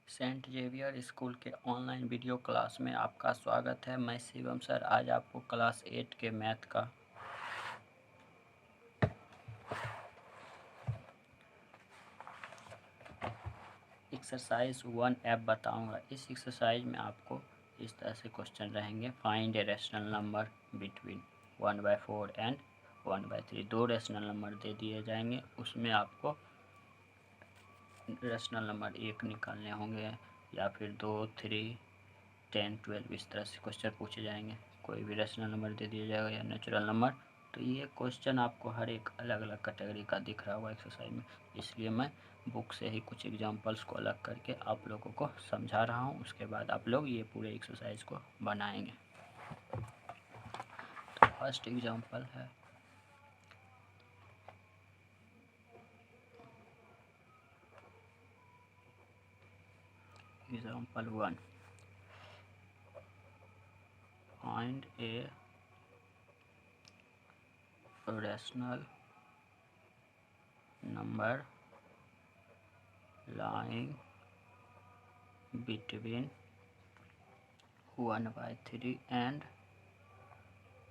Saint Xavier school के online video class में आपका स्वागत है। मैं शिवम सर आज आपको क्लास 8 के मैथ का एक्सरसाइज 1 ऐप बताऊंगा। इस एक्सरसाइज में आपको इस तरह से क्वेश्चन रहेंगे। Find a rational number between 1/4 and 1/3। दो रेशनल नंबर दे दिए जाएंगे, उसमें आपको रेशनल नंबर 1 निकालने होंगे या फिर 2, 3, 10, 12 इस तरह से क्वेश्चन पूछे जाएंगे। कोई भी रेशनल नंबर दे दिया जाएगा या नेचुरल नंबर। तो ये क्वेश्चन आपको हर एक अलग अलग कैटेगरी का दिख रहा होगा एक्सरसाइज में, इसलिए मैं बुक से ही कुछ एग्जांपल्स को अलग करके आप लोगों को समझा रहा हूँ। उसके बाद आप लोग ये पूरे एक्सरसाइज को बनाएंगे। तो फर्स्ट एग्जाम्पल है example 1। Find A rational number lying between 1/3 and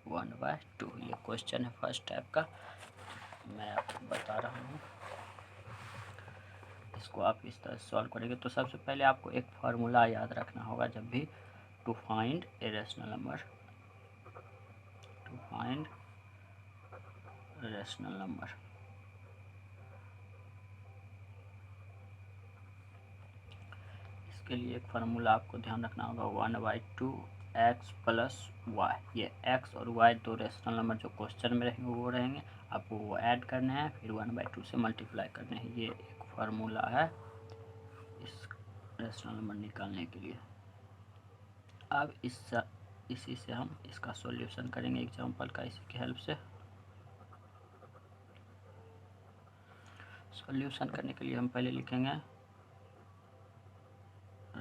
1/2। ये क्वेश्चन है फर्स्ट टाइप का, मैं आपको बता रहा हूँ। इसको आप इस तरह से सॉल्व करेंगे तो सबसे पहले आपको एक फार्मूला याद रखना होगा जब भी to find a rational number. To find rational number, इसके लिए एक फार्मूला आपको ध्यान रखना होगा 1/2 x प्लस वाई। ये x और y दो रेशनल नंबर जो क्वेश्चन में रहेंगे वो रहेंगे, आपको वो ऐड करने हैं, फिर 1/2 से मल्टीप्लाई करने हैं। ये एक फार्मूला है इस रेशनल नंबर निकालने के लिए। अब इसी से हम इसका सॉल्यूशन करेंगे एग्जांपल का, इसी की हेल्प से। सॉल्यूशन करने के लिए हम पहले लिखेंगे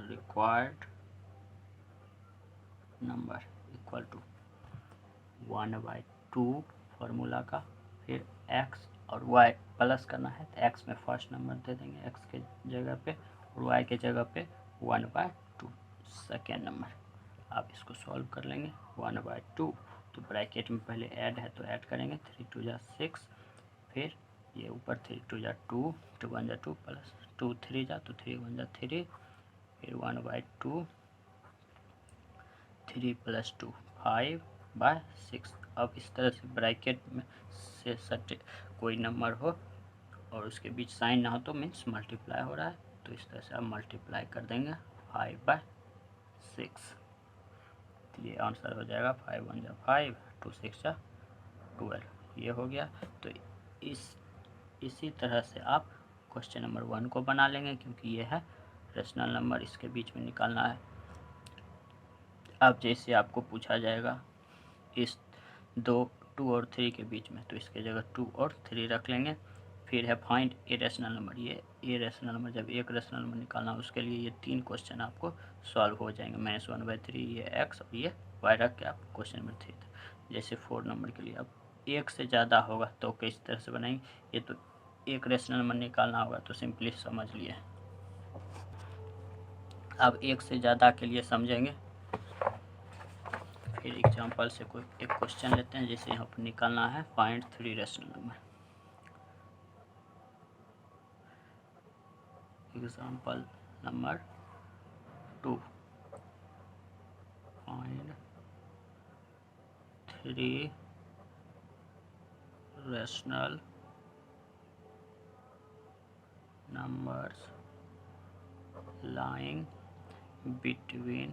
required number equal to 1/2 formula का, फिर x और y प्लस करना है तो x में फर्स्ट नंबर दे देंगे x के जगह पे और y के जगह पे 1/2 सेकेंड नंबर। आप इसको सॉल्व कर लेंगे 1/2। तो ब्रैकेट में पहले ऐड है तो ऐड करेंगे 3 2 जा 6, फिर ये ऊपर 3 2 जा 2, 2 1 जा 2 प्लस 2 3 जा तो 3 1 जा 3, फिर 1/2, 3 + 2 5/6। अब इस तरह से ब्रैकेट में से सट कोई नंबर हो और उसके बीच साइन ना हो तो मीन्स मल्टीप्लाई हो रहा है, तो इस तरह से आप मल्टीप्लाई कर देंगे 5/6। तो ये आंसर हो जाएगा 5 1 जा 5, 2 6 जा 12। ये हो गया। तो इसी तरह से आप क्वेश्चन नंबर 1 को बना लेंगे, क्योंकि ये है रेशनल नंबर, इसके बीच में निकालना है। अब जैसे आपको पूछा जाएगा इस 2 और 3 के बीच में, तो इसके जगह 2 और 3 रख लेंगे। फिर है फाइंड ए रेशनल नंबर। ये रेशनल नंबर, जब एक रेशनल नंबर निकालना है उसके लिए ये 3 क्वेश्चन आपको सॉल्व हो जाएंगे। -1/3, ये x और ये y रख के आप क्वेश्चन नंबर 3। जैसे 4 नंबर के लिए अब एक से ज़्यादा होगा तो किस तरह से बनाएंगे। ये तो एक रेशनल नंबर निकालना होगा तो सिंपली समझ लिए। अब एक से ज़्यादा के लिए समझेंगे, फिर एग्जांपल से कोई एक क्वेश्चन लेते हैं। जैसे यहाँ पर निकालना है find 3 rational number. Example number 2, find 3 rational numbers lying between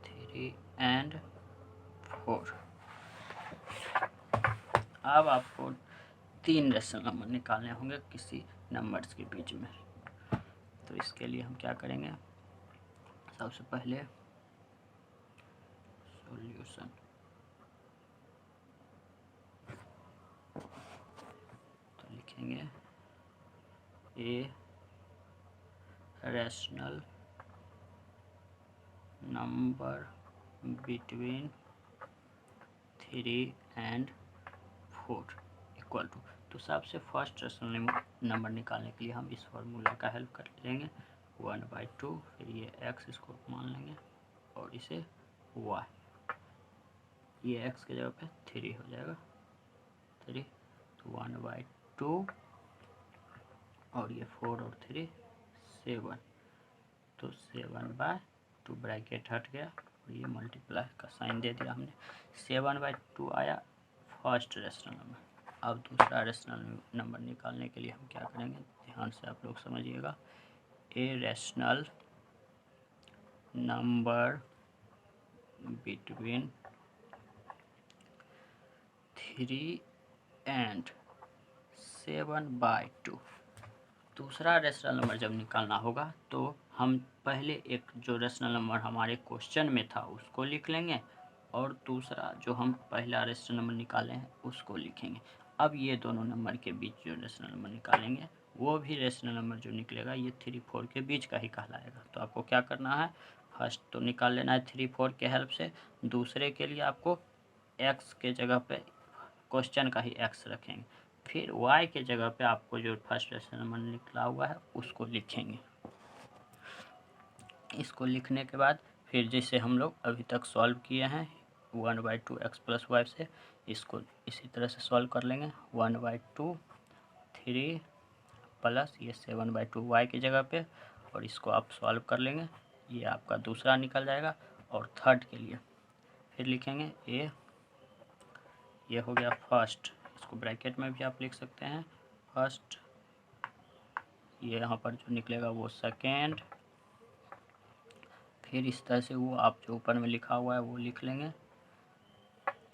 3 and 4। अब आपको 3 रेशनल नंबर निकालने होंगे किसी नंबर्स के बीच में। तो इसके लिए हम क्या करेंगे, सबसे पहले सॉल्यूशन। तो लिखेंगे a rational number between 3 and 4 equal to. तो सबसे फर्स्ट रेशनल नंबर निकालने के लिए हम इस फॉर्मूला का हेल्प कर लेंगे 1/2, फिर ये x इसको मान लेंगे और इसे y, ये x के जगह पे 3 हो जाएगा 3, तो 1/2 और ये 4 और 3 7, तो 7/2 ब्रैकेट हट गया और ये मल्टीप्लाई का साइन दे दिया हमने। 7/2 आया फर्स्ट रेशनल नंबर। अब दूसरा रेशनल नंबर निकालने के लिए हम क्या करेंगे, ध्यान से आप लोग समझिएगा। ए रेशनल नंबर बिटवीन 3 and 7/2। दूसरा रेशनल नंबर जब निकालना होगा तो हम पहले एक जो रेशनल नंबर हमारे क्वेश्चन में था उसको लिख लेंगे और दूसरा जो हम पहला रेशनल नंबर निकाले हैं उसको लिखेंगे। अब ये दोनों नंबर के बीच जो रेशनल नंबर निकालेंगे वो भी रेशनल नंबर जो निकलेगा ये 3, 4 के बीच का ही कहलाएगा। तो आपको क्या करना है, फर्स्ट तो निकाल लेना है 3, 4 के हेल्प से। दूसरे के लिए आपको x के जगह पे क्वेश्चन का ही x रखेंगे, फिर y के जगह पे आपको जो फर्स्ट रेशनल नंबर निकला हुआ है उसको लिखेंगे। इसको लिखने के बाद फिर जैसे हम लोग अभी तक सॉल्व किए हैं 1/2 x + y से, इसको इसी तरह से सॉल्व कर लेंगे। 1/2 3 प्लस ये 7/2 y की जगह पे, और इसको आप सॉल्व कर लेंगे, ये आपका दूसरा निकल जाएगा। और थर्ड के लिए फिर लिखेंगे ये हो गया फर्स्ट, इसको ब्रैकेट में भी आप लिख सकते हैं फर्स्ट, ये यहाँ पर जो निकलेगा वो सेकेंड, फिर इस तरह से वो आप जो ऊपर में लिखा हुआ है वो लिख लेंगे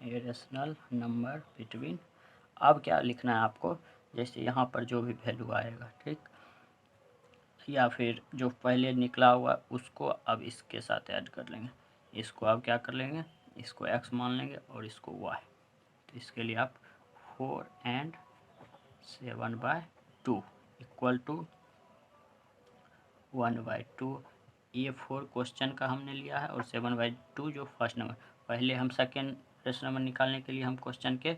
ए रेशनल नंबर बिटवीन। अब क्या लिखना है आपको, जैसे यहाँ पर जो भी वैल्यू आएगा, ठीक, या फिर जो पहले निकला हुआ उसको अब इसके साथ ऐड कर लेंगे। इसको अब क्या कर लेंगे, इसको x मान लेंगे और इसको y। तो इसके लिए आप 4 and 7/2 इक्वल टू 1/2। ये 4 क्वेश्चन का हमने लिया है और 7/2 जो फर्स्ट नंबर, पहले हम सेकेंड रेशनल नंबर निकालने के लिए हम क्वेश्चन के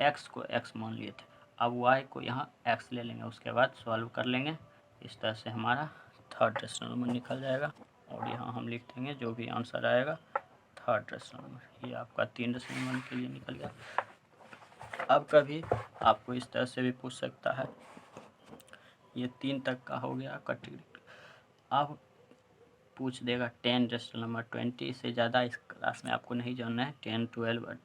x को x मान लिए थे, अब y को यहाँ x ले लेंगे, उसके बाद सॉल्व कर लेंगे। इस तरह से हमारा थर्ड रेशनल नंबर निकल जाएगा और यहाँ हम लिख देंगे जो भी आंसर आएगा थर्ड रेशनल नंबर। ये आपका 3 रेशनल नंबर के लिए निकल गया। अब कभी आपको इस तरह से भी पूछ सकता है, ये 3 तक का हो गया कैटेगरी, अब पूछ देगा 10 रेशनल नंबर 20 से ज़्यादा इस क्लास में आपको नहीं जानना है, 10, 12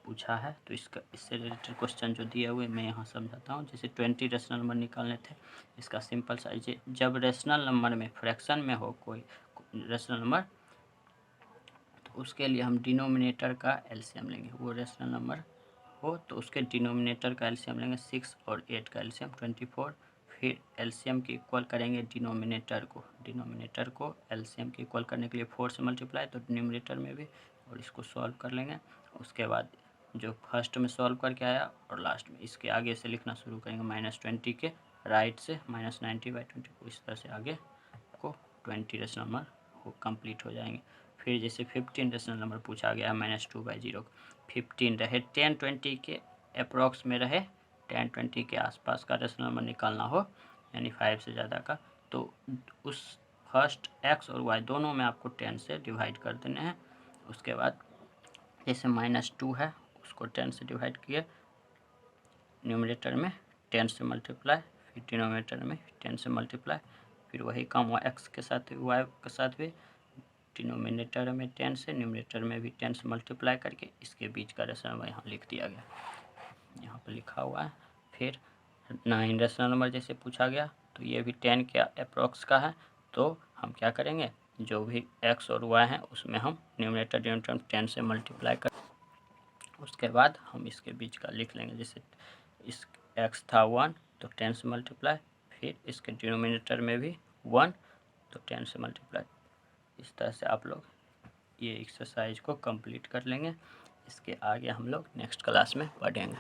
पूछा है तो इससे रिलेटेड क्वेश्चन जो दिए हुए मैं यहाँ समझाता हूँ। जैसे 20 रेशनल नंबर निकालने थे, इसका सिंपल सा, जब रेशनल नंबर में फ्रैक्शन में हो कोई रेशनल नंबर तो उसके लिए हम डिनोमिनेटर का एलसीएम लेंगे। वो रेशनल नंबर हो तो उसके डिनोमिनेटर का एलसीएम लेंगे, 6 और 8 का एलसीएम 24, फिर एलसीएम की इक्वल करेंगे डिनोमिनेटर को एलसीएम की इक्वल करने के लिए 4 से मल्टीप्लाई, तो डिनोमिनेटर में भी, और इसको सॉल्व कर लेंगे। उसके बाद जो फर्स्ट में सॉल्व करके आया और लास्ट में इसके आगे से लिखना शुरू करेंगे -20 के राइट से, -90/20 को इस तरह से आगे को 20 रेशनल नंबर वो कंप्लीट हो जाएंगे। फिर जैसे 15 रेशनल नंबर पूछा गया -2/0, 15 रहे 10, 20 के अप्रॉक्स में रहे, 10, 20 के आसपास का रेशनल नंबर निकालना हो यानी 5 से ज़्यादा का, तो उस फर्स्ट x और y दोनों में आपको 10 से डिवाइड कर देने हैं। उसके बाद जैसे -2 है उसको 10 से डिवाइड किए, न्यूमरेटर में 10 से मल्टीप्लाई, फिर डिनोमिनेटर में 10 से मल्टीप्लाई, फिर वही काम x के साथ y के साथ भी, डिनोमिनेटर में 10 से, न्यूमरेटर में भी 10 से मल्टीप्लाई करके इसके बीच का रेशनल नंबर यहाँ लिख दिया गया, यहाँ पर लिखा हुआ है। फिर 9 रेशनल नंबर जैसे पूछा गया तो ये भी 10 के अप्रॉक्स का है, तो हम क्या करेंगे, जो भी x और y हैं उसमें हम न्यूमरेटर डिनोमिनेटर 10 से मल्टीप्लाई कर, उसके बाद हम इसके बीच का लिख लेंगे। जैसे इस x था 1 तो 10 से मल्टीप्लाई, फिर इसके डिनोमिनेटर में भी 1 तो 10 से मल्टीप्लाई। इस तरह से आप लोग ये एक्सरसाइज को कंप्लीट कर लेंगे। इसके आगे हम लोग नेक्स्ट क्लास में पढ़ेंगे।